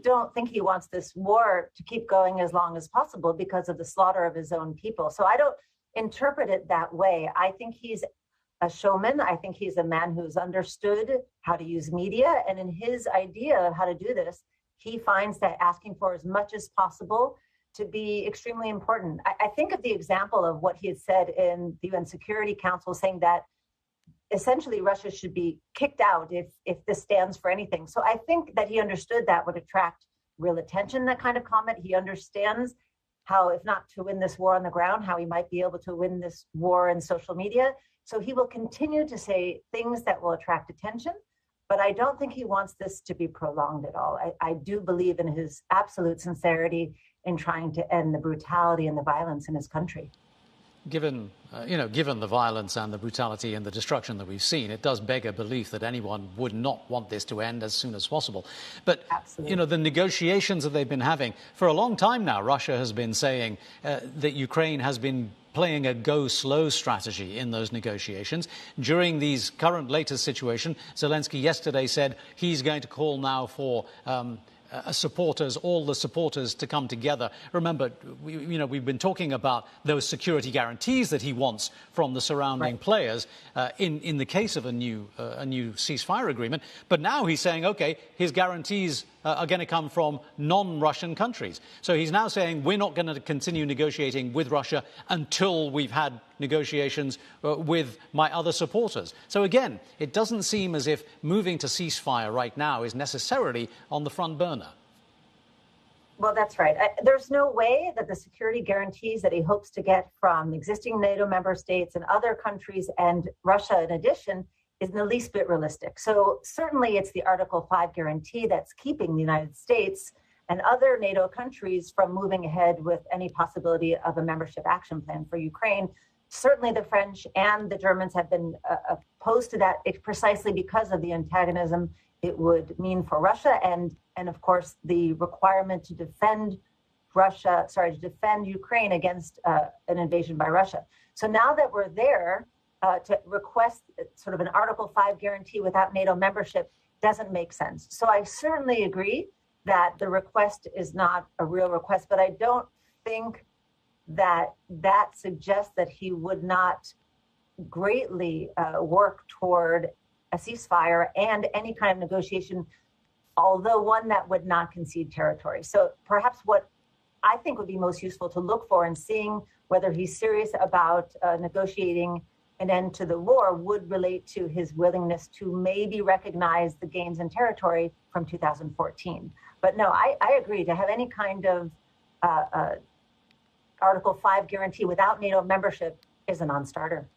don't think he wants this war to keep going as long as possible because of the slaughter of his own people. So I don't interpret it that way. I think he's a showman. I think he's a man who's understood how to use media. And in his idea of how to do this, he finds that asking for as much as possible to be extremely important. I think of the example of what he had said in the UN Security Council, saying that essentially Russia should be kicked out if this stands for anything. So I think that he understood that would attract real attention, that kind of comment. He understands how, if not to win this war on the ground, how he might be able to win this war in social media. So he will continue to say things that will attract attention, but I don't think he wants this to be prolonged at all. I do believe in his absolute sincerity in trying to end the brutality and the violence in his country. Given the violence and the brutality and the destruction that we've seen, it does beg a belief that anyone would not want this to end as soon as possible. But, absolutely, the negotiations that they've been having for a long time now, Russia has been saying that Ukraine has been playing a go slow strategy in those negotiations. During these current latest situation, Zelenskyy yesterday said he's going to call now for all the supporters to come together. Remember, we've been talking about those security guarantees that he wants from the surrounding players in the case of a new ceasefire agreement. But now he's saying, OK, his guarantees are going to come from non-Russian countries. So he's now saying we're not going to continue negotiating with Russia until we've had negotiations with my other supporters. So again, it doesn't seem as if moving to ceasefire right now is necessarily on the front burner. Well, that's right. There's no way that the security guarantees that he hopes to get from existing NATO member states and other countries and Russia in addition is in the least bit realistic. So certainly it's the Article 5 guarantee that's keeping the United States and other NATO countries from moving ahead with any possibility of a membership action plan for Ukraine. Certainly the French and the Germans have been opposed to that precisely because of the antagonism it would mean for Russia and of course the requirement to defend Ukraine against an invasion by Russia. So now that we're there, to request sort of an Article 5 guarantee without NATO membership doesn't make sense. So I certainly agree that the request is not a real request, but I don't think that suggests that he would not greatly work toward a ceasefire and any kind of negotiation, although one that would not concede territory. So perhaps what I think would be most useful to look for in seeing whether he's serious about negotiating an end to the war would relate to his willingness to maybe recognize the gains in territory from 2014. But no, I agree, to have any kind of Article 5 guarantee without NATO membership is a non-starter.